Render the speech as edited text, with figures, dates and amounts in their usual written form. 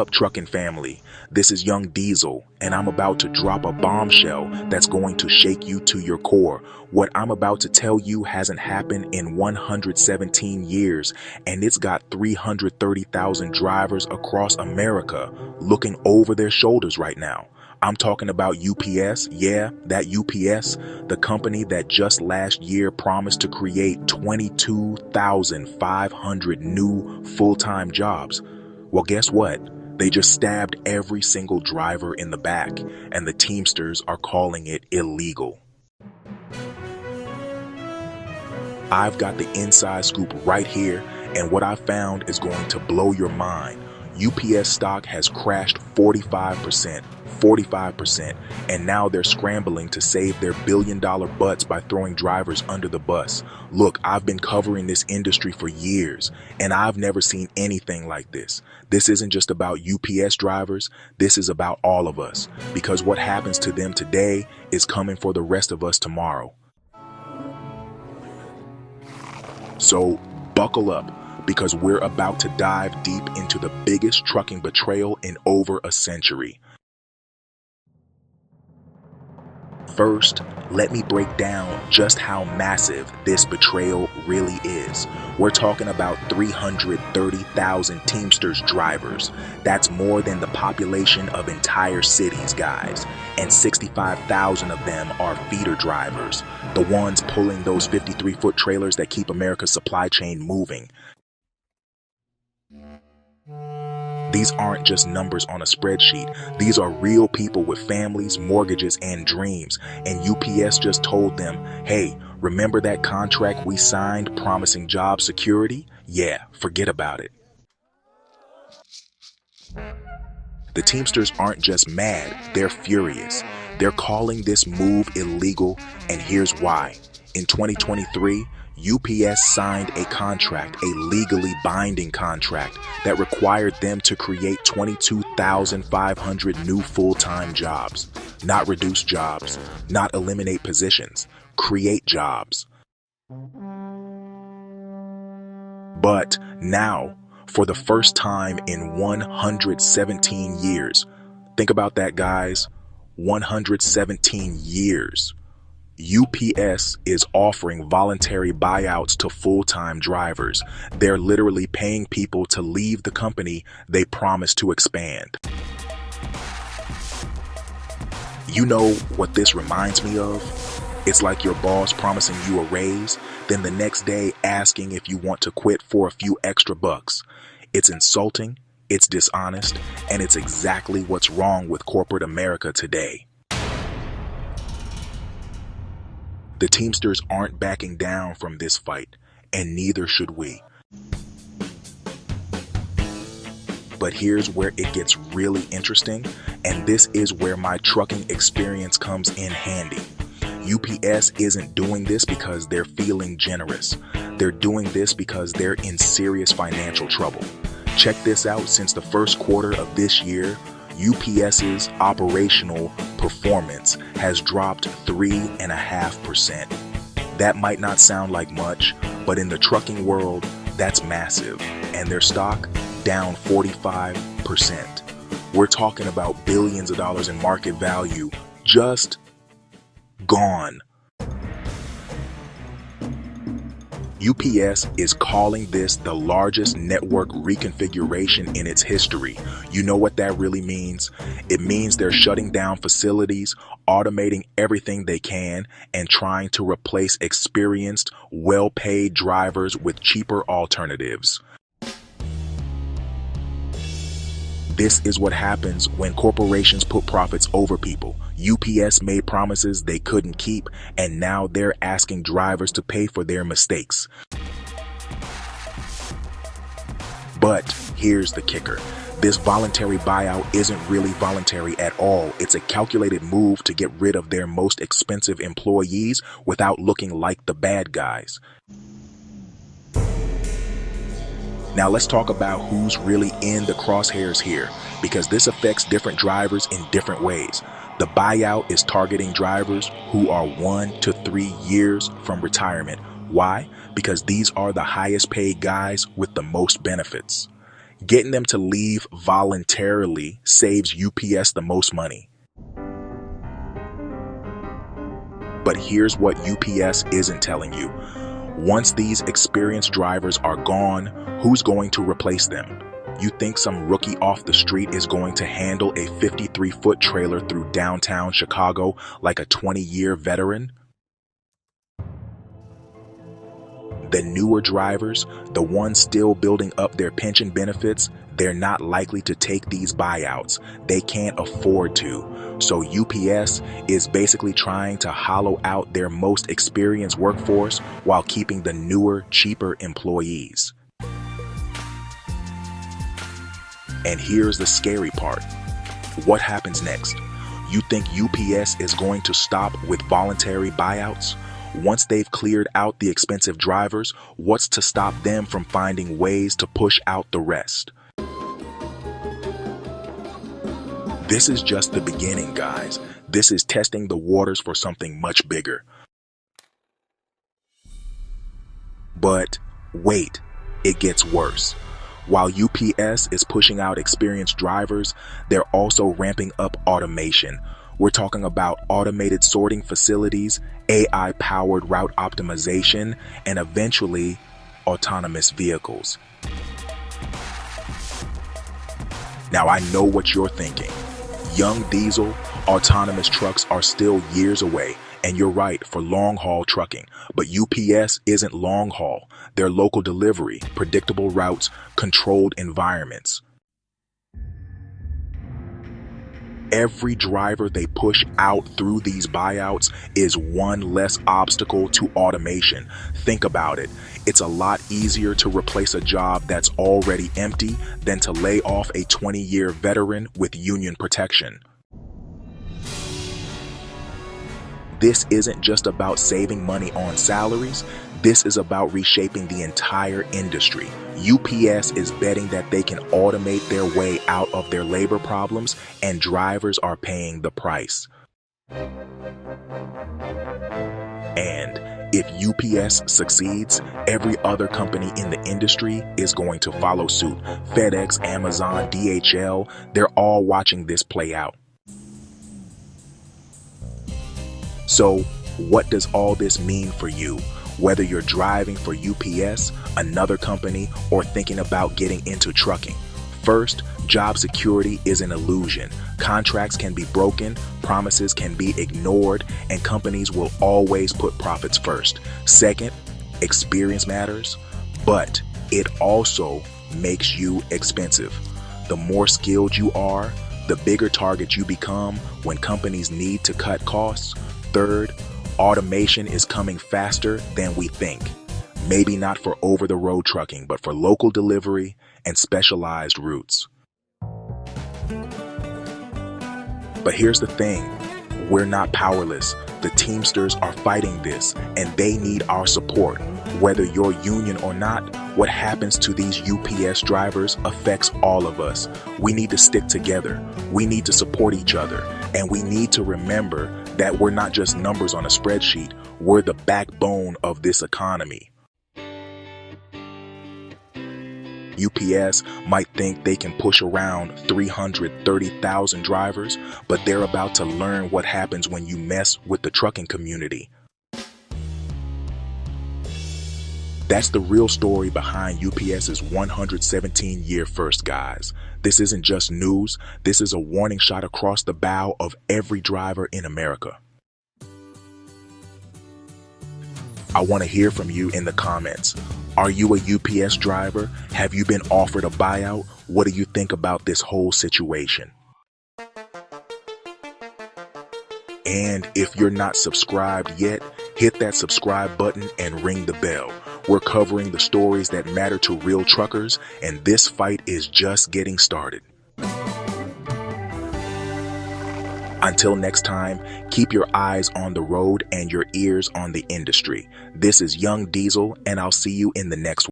Up trucking family, this is Young Diesel, and I'm about to drop a bombshell that's going to shake you to your core. What I'm about to tell you hasn't happened in 117 years, and it's got 330,000 drivers across America looking over their shoulders right now. I'm talking about UPS, yeah, that UPS, the company that just last year promised to create 22,500 new full-time jobs. Well, guess what? They just stabbed every single driver in the back, and the Teamsters are calling it illegal. I've got the inside scoop right here, and what I found is going to blow your mind. UPS stock has crashed 45%, and now they're scrambling to save their billion-dollar butts by throwing drivers under the bus. Look, I've been covering this industry for years, and I've never seen anything like this. This isn't just about UPS drivers, this is about all of us, because what happens to them today is coming for the rest of us tomorrow. So, buckle up, because we're about to dive deep into the biggest trucking betrayal in over a century. First, let me break down just how massive this betrayal really is. We're talking about 330,000 Teamsters drivers. That's more than the population of entire cities, guys. And 65,000 of them are feeder drivers, the ones pulling those 53-foot trailers that keep America's supply chain moving. These aren't just numbers on a spreadsheet. These are real people with families, mortgages, and dreams. And UPS just told them, hey, remember that contract we signed promising job security? Yeah, forget about it. The Teamsters aren't just mad, they're furious. They're calling this move illegal, and here's why. In 2023, UPS signed a contract, a legally binding contract, that required them to create 22,500 new full-time jobs. Not reduce jobs, not eliminate positions, create jobs. But now, for the first time in 117 years, think about that, guys, 117 years. UPS is offering voluntary buyouts to full-time drivers. They're literally paying people to leave the company they promised to expand. You know what this reminds me of? It's like your boss promising you a raise, then the next day asking if you want to quit for a few extra bucks. It's insulting, it's dishonest, and it's exactly what's wrong with corporate America today. The Teamsters aren't backing down from this fight, and neither should we. But here's where it gets really interesting, and this is where my trucking experience comes in handy. UPS isn't doing this because they're feeling generous. They're doing this because they're in serious financial trouble. Check this out, since the first quarter of this year, UPS's operational performance has dropped 3.5%. That might not sound like much, but in the trucking world, that's massive. And their stock down 45%. We're talking about billions of dollars in market value just gone. UPS is calling this the largest network reconfiguration in its history. You know what that really means? It means they're shutting down facilities, automating everything they can, and trying to replace experienced, well-paid drivers with cheaper alternatives. This is what happens when corporations put profits over people. UPS made promises they couldn't keep, and now they're asking drivers to pay for their mistakes. But here's the kicker. This voluntary buyout isn't really voluntary at all. It's a calculated move to get rid of their most expensive employees without looking like the bad guys. Now let's talk about who's really in the crosshairs here, because this affects different drivers in different ways. The buyout is targeting drivers who are 1 to 3 years from retirement. Why? Because these are the highest paid guys with the most benefits. Getting them to leave voluntarily saves UPS the most money. But here's what UPS isn't telling you. Once these experienced drivers are gone, who's going to replace them? You think some rookie off the street is going to handle a 53-foot trailer through downtown Chicago like a 20-year veteran? The newer drivers, the ones still building up their pension benefits, they're not likely to take these buyouts. They can't afford to. So UPS is basically trying to hollow out their most experienced workforce while keeping the newer, cheaper employees. And here's the scary part. What happens next? You think UPS is going to stop with voluntary buyouts? Once they've cleared out the expensive drivers, what's to stop them from finding ways to push out the rest? This is just the beginning, guys. This is testing the waters for something much bigger. But wait, it gets worse. While UPS is pushing out experienced drivers, they're also ramping up automation. We're talking about automated sorting facilities, AI-powered route optimization, and eventually autonomous vehicles. Now I know what you're thinking. Young diesel, autonomous trucks are still years away, and you're right for long-haul trucking. But UPS isn't long-haul. They're local delivery, predictable routes, controlled environments. Every driver they push out through these buyouts is one less obstacle to automation. Think about it. It's a lot easier to replace a job that's already empty than to lay off a 20-year veteran with union protection. This isn't just about saving money on salaries. This is about reshaping the entire industry. UPS is betting that they can automate their way out of their labor problems, and drivers are paying the price. And if UPS succeeds, every other company in the industry is going to follow suit. FedEx, Amazon, DHL, they're all watching this play out. So, what does all this mean for you? Whether you're driving for UPS, another company, or thinking about getting into trucking. First, job security is an illusion. Contracts can be broken, promises can be ignored, and companies will always put profits first. Second, experience matters, but it also makes you expensive. The more skilled you are, the bigger target you become when companies need to cut costs. Third, automation is coming faster than we think. Maybe not for over-the-road trucking, but for local delivery and specialized routes. But here's the thing, we're not powerless. The Teamsters are fighting this, and they need our support. Whether you're union or not, what happens to these UPS drivers affects all of us. We need to stick together. We need to support each other. And we need to remember that we're not just numbers on a spreadsheet. We're the backbone of this economy. UPS might think they can push around 330,000 drivers, but they're about to learn what happens when you mess with the trucking community. That's the real story behind UPS's 117-year first, guys. This isn't just news. This is a warning shot across the bow of every driver in America. I want to hear from you in the comments. Are you a UPS driver? Have you been offered a buyout? What do you think about this whole situation? And if you're not subscribed yet, hit that subscribe button and ring the bell. We're covering the stories that matter to real truckers, and this fight is just getting started. Until next time, keep your eyes on the road and your ears on the industry. This is Young Diesel, and I'll see you in the next one.